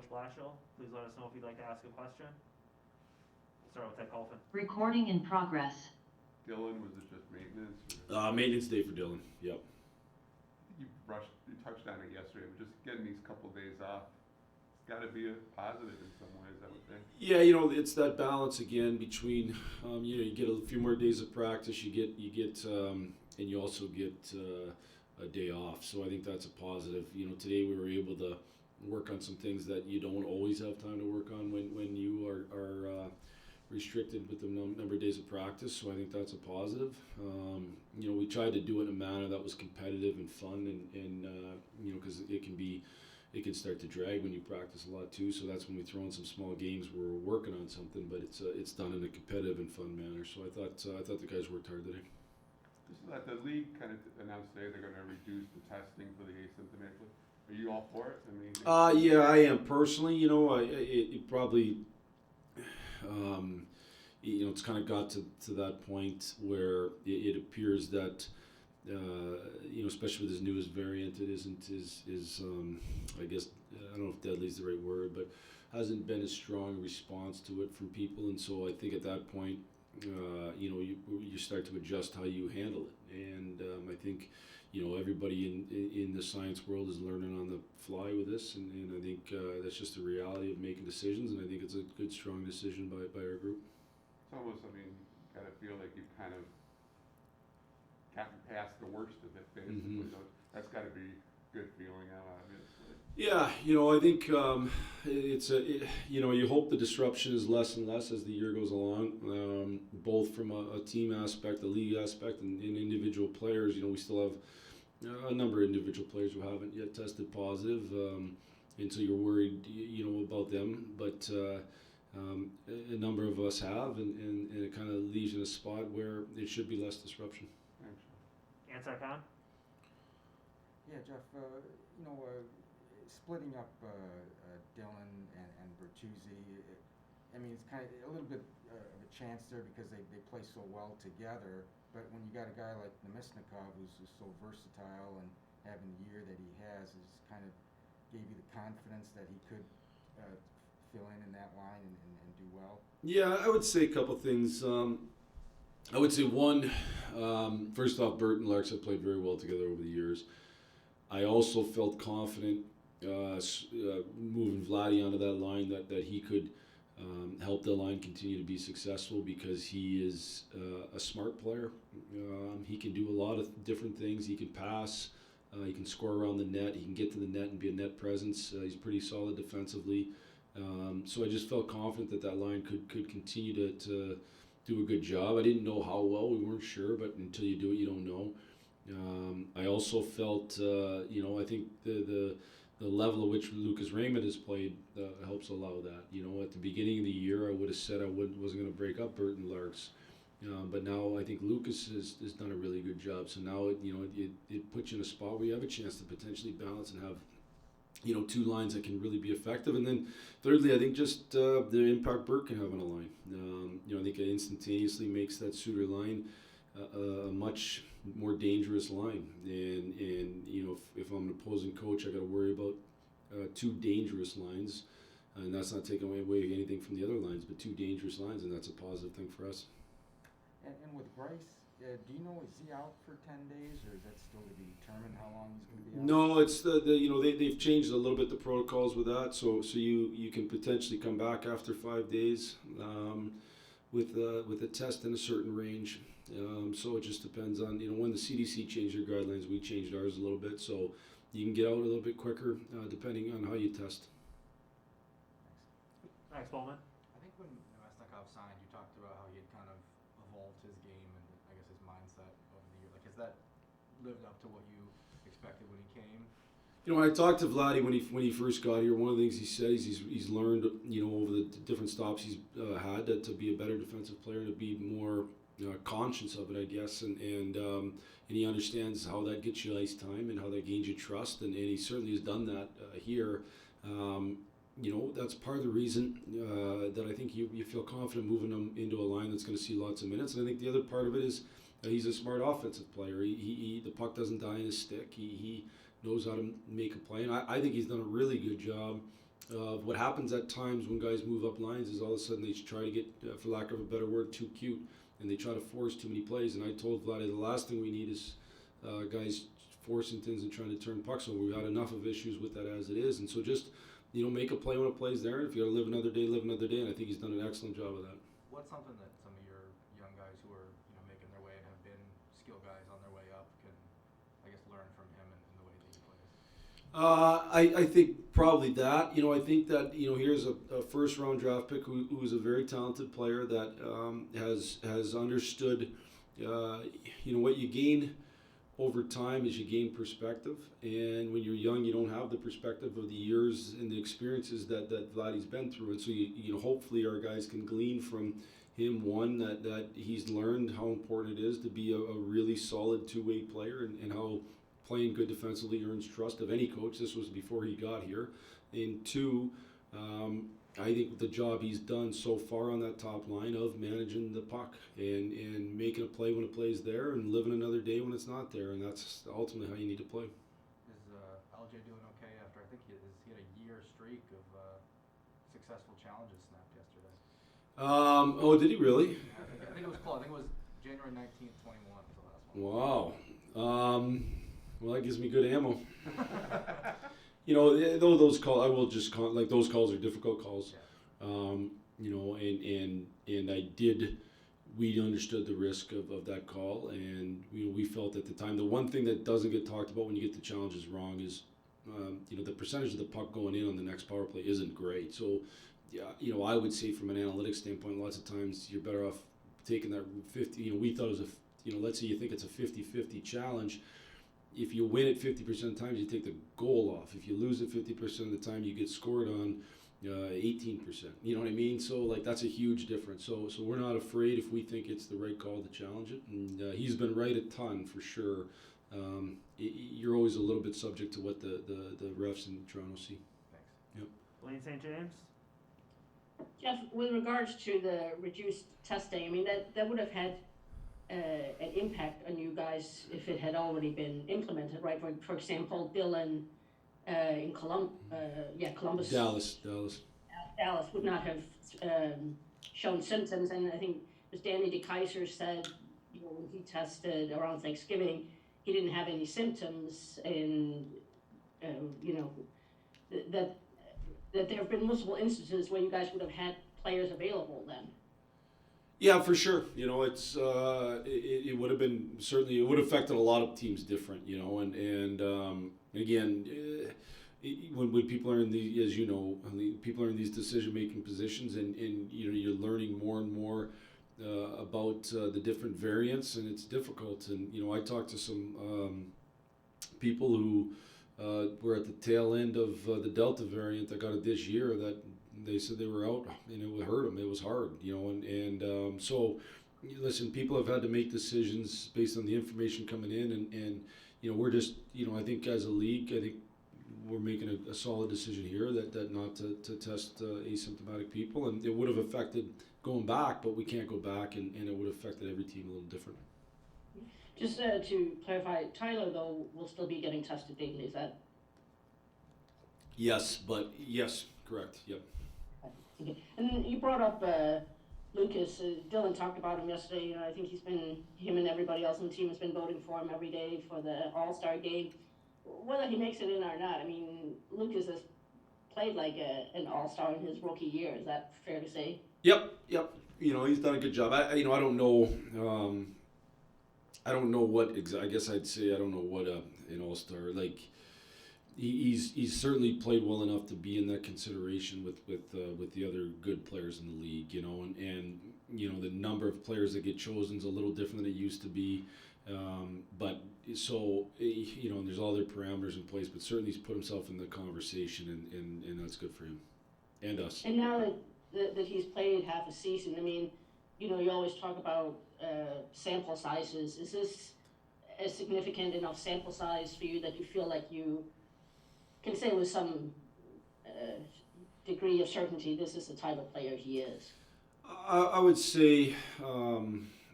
Coach Blashill. Please let us know if you'd like to ask a question. We'll start with Ted Colfin. Recording in progress. Dylan, was it just maintenance? Maintenance day for Dylan. Yep. You touched on it yesterday, but just getting these couple days off, it's got to be a positive in some ways, I would think. Yeah, it's that balance again between, you get a few more days of practice. You get, and you also get a day off. So I think that's a positive. Today we were able to work on some things that you don't always have time to work on when you are restricted with the number of days of practice. So I think that's a positive. We tried to do it in a manner that was competitive and fun, and because it can start to drag when you practice a lot too. So that's when we throw in some small games where we're working on something, but it's done in a competitive and fun manner. So I thought the guys worked hard today. Just that the league kind of announced today they're going to reduce the testing for the asymptomatically. Are you all for it? I mean, yeah, I am personally. It probably, it's kind of got to that point where it appears that, especially with this newest variant, it isn't I guess, I don't know if deadly is the right word, but hasn't been a strong response to it from people, and so I think at that point, you start to adjust how you handle it, and I think, everybody in the science world is learning on the fly with this, and I think that's just the reality of making decisions, and I think it's a good, strong decision by our group. it's almost, got to feel like you've kind of gotten past the worst of it, basically. Mm-hmm. So that's got to be a good feeling out, obviously. Yeah, I think you hope the disruption is less and less as the year goes along, both from a team aspect, a league aspect, and individual players. We still have a number of individual players who haven't yet tested positive, and so you're worried, about them. But a number of us have, and it kind of leaves you in a spot where it should be less disruption. Thanks. Ansar Khan. Yeah, Jeff, splitting up Dylan and Bertuzzi, it's kind of a little bit of a chance there because they play so well together. But when you got a guy like Nemesnikov who's so versatile and having the year that he has, is kind of gave you the confidence that he could fill in that line and do well? Yeah, I would say a couple things. I would say one, first off, Bert and Larks have played very well together over the years. I also felt confident moving Vladdy onto that line that he could help the line continue to be successful because he is a smart player. He can do a lot of different things. He can pass. He can score around the net. He can get to the net and be a net presence. He's pretty solid defensively. So I just felt confident that line could continue to do a good job. I didn't know how well. We weren't sure, but until you do it, you don't know. I also felt, I think the level at which Lucas Raymond has played helps allow that. At the beginning of the year, I would have said I wasn't going to break up Burton Larks. But now I think Lucas has done a really good job. So now, it puts you in a spot where you have a chance to potentially balance and have, two lines that can really be effective. And then thirdly, I think just the impact Bert can have on a line. I think it instantaneously makes that Suter line a much more dangerous line, and if I'm an opposing coach, I got to worry about two dangerous lines, and that's not taking away anything from the other lines, but two dangerous lines, and that's a positive thing for us. And with Bryce, do you know, is he out for 10 days, or is that still to be determined how long he's going to be out? No, it's they've changed a little bit the protocols with that, so you can potentially come back after 5 days with a test in a certain range. So it just depends on, when the CDC changed their guidelines, we changed ours a little bit, so you can get out a little bit quicker depending on how you test. Thanks, Bowman. I think when Nemesnikov signed, you talked about how he had kind of evolved his game and I guess his mindset over the year. Like, has that lived up to what you expected when he came? When I talked to Vladdy when he first got here, one of the things he said is he's learned, over the different stops he's had to be a better defensive player and to be more conscious of it, I guess, and he understands how that gets you ice time and how that gains you trust, and he certainly has done that here. That's part of the reason that I think you feel confident moving him into a line that's going to see lots of minutes, and I think the other part of it is he's a smart offensive player. He the puck doesn't die in his stick. He knows how to make a play, and I think he's done a really good job what happens at times when guys move up lines is all of a sudden they try to get, for lack of a better word, too cute, and they try to force too many plays. And I told Vladdy the last thing we need is guys forcing things and trying to turn pucks over. We've had enough of issues with that as it is, and so just make a play when a play's there. If you got to live another day, and I think he's done an excellent job of that. What's something that some of your young guys who are making their way and have been skill guys on their way up can, I guess, learn from him and the way that he plays? I think probably that. I think that here's a first round draft pick who is a very talented player that has understood. What you gain over time is you gain perspective, and when you're young, you don't have the perspective of the years and the experiences that Vladdy's been through, and so hopefully our guys can glean from him that he's learned how important it is to be a really solid two-way player, and how playing good defensively earns trust of any coach. This was before he got here. And two, I think the job he's done so far on that top line of managing the puck and making a play when a play's there and living another day when it's not there, and that's ultimately how you need to play. Is LJ doing okay after, I think he had a year streak of successful challenges snapped yesterday? Did he really? Yeah, I think it was close. I think it was January 19th, 21 was the last one. Wow. Well, that gives me good ammo. Though those calls, I will just call, like, those calls are difficult calls. Yeah. And we understood the risk of that call, and we felt at the time. The one thing that doesn't get talked about when you get the challenges wrong is, the percentage of the puck going in on the next power play isn't great. So, yeah, I would say from an analytics standpoint, lots of times you're better off taking that 50. We thought it was let's say you think it's a 50-50 challenge. If you win it 50% of the times, you take the goal off. If you lose it 50% of the time, you get scored on 18%. You know what I mean? So, like, that's a huge difference. So we're not afraid if we think it's the right call to challenge it. And he's been right a ton for sure. You're always a little bit subject to what the refs in Toronto see. Thanks. Yep. Blaine St. James? Jeff, with regards to the reduced testing, I mean, that would have had an impact on you guys if it had already been implemented, right? For example, Dylan in Columbus. Dallas. Dallas would not have shown symptoms, and I think it was Danny DeKaiser said, when he tested around Thanksgiving, he didn't have any symptoms, and that there have been multiple instances where you guys would have had players available then. Yeah, for sure. It's it would have been, certainly it would have affected a lot of teams different. And again, when people are in the, as people are in these decision-making positions, and you're learning more and more about the different variants, and it's difficult. And I talked to some people who were at the tail end of the Delta variant that got it this year, that they said they were out and it would hurt them. It was hard, so listen, people have had to make decisions based on the information coming in, and we're just, I think as a league, I think we're making a solid decision here that not to test asymptomatic people, and it would have affected going back, but we can't go back, and it would have affected every team a little different. Just to clarify, Tyler, though, will still be getting tested daily, is that? Yes, correct, yep. Okay. And you brought up Lucas. Dylan talked about him yesterday. I think him and everybody else on the team has been voting for him every day for the All-Star game. Whether he makes it in or not, I mean, Lucas has played like an All-Star in his rookie year. Is that fair to say? Yep. He's done a good job. I don't know. I don't know what I guess I'd say I don't know what an All-Star, like. He's certainly played well enough to be in that consideration with the other good players in the league, and the number of players that get chosen is a little different than it used to be, but so and there's all their parameters in place, but certainly he's put himself in the conversation, and that's good for him and us. And now that he's played half a season, I mean, you always talk about sample sizes. Is this a significant enough sample size for you that you feel like you can say with some degree of certainty this is the type of player he is? I would say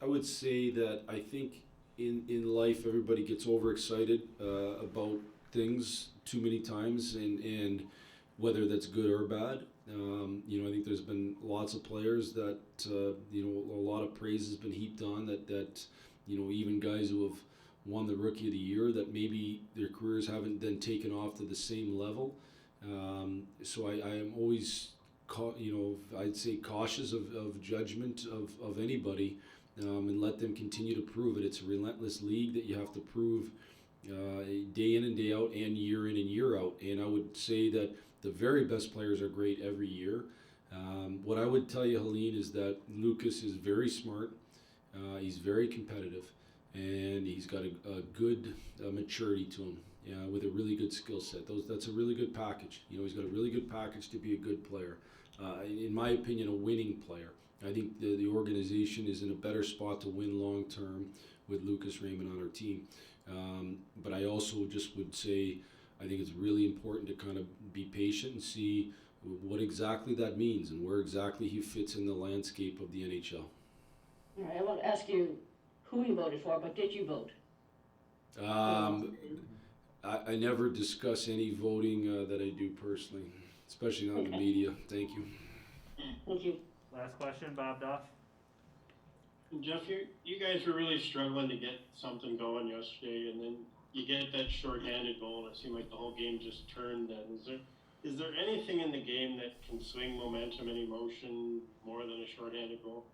that I think in life everybody gets overexcited about things too many times, and whether that's good or bad. I think there's been lots of players that a lot of praise has been heaped on that even guys who have won the Rookie of the Year that maybe their careers haven't then taken off to the same level. So I am always I'd say cautious of judgment of anybody, and let them continue to prove it. It's a relentless league that you have to prove day in and day out and year in and year out. And I would say that the very best players are great every year. What I would tell you, Helene, is that Lucas is very smart. He's very competitive, and he's got a good maturity to him. With a really good skill set. That's a really good package. He's got a really good package to be a good player. In my opinion, a winning player. I think the organization is in a better spot to win long term with Lucas Raymond on our team. But I also just would say I think it's really important to kind of be patient and see what exactly that means and where exactly he fits in the landscape of the NHL. All right, I won't ask you who you voted for, but did you vote? I never discuss any voting that I do personally, especially not in the media. Thank you. Thank you. Last question, Bob Duff. Jeff, you guys were really struggling to get something going yesterday, and then you get that shorthanded goal, and it seemed like the whole game just turned then. Is there anything in the game that can swing momentum and emotion more than a shorthanded goal?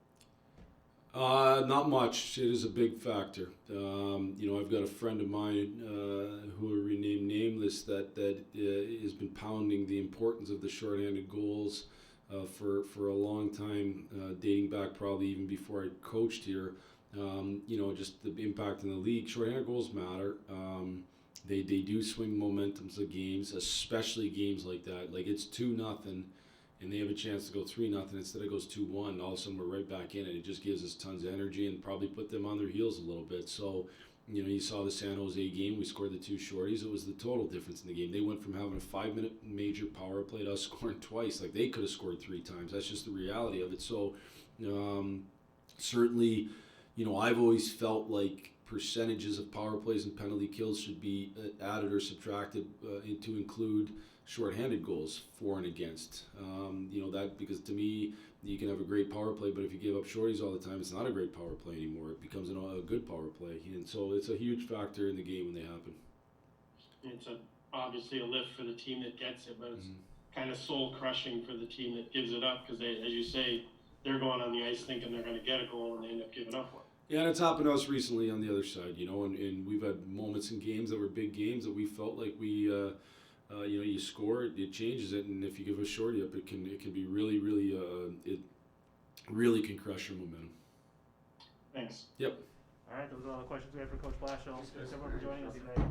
Not much. It is a big factor. I've got a friend of mine who will remain nameless that has been pounding the importance of the shorthanded goals for a long time, dating back probably even before I coached here. Just the impact in the league. Shorthanded goals matter. They do swing momentums of games, especially games like that. Like it's 2-0. And they have a chance to go 3-0 instead it goes 2-1. All of a sudden we're right back in it. It just gives us tons of energy and probably put them on their heels a little bit. So, you saw the San Jose game. We scored the 2 shorties. It was the total difference in the game. They went from having a 5-minute major power play to us scoring twice. Like they could have scored 3 times. That's just the reality of it. So, certainly, I've always felt like percentages of power plays and penalty kills should be added or subtracted to include shorthanded goals for and against. That because to me, you can have a great power play, but if you give up shorties all the time, it's not a great power play anymore. It becomes a good power play, and so it's a huge factor in the game when they happen. It's obviously a lift for the team that gets it, but it's kind of soul crushing for the team that gives it up because as you say, they're going on the ice thinking they're going to get a goal and they end up giving up one. Yeah, and it's happened to us recently on the other side, and we've had moments in games that were big games that we felt like we. You score, it changes it, and if you give a shorty up, it can be really, really, it really can crush your momentum. Thanks. Yep. All right, those are all the questions we have for Coach Blashill. Thanks everyone for joining us today.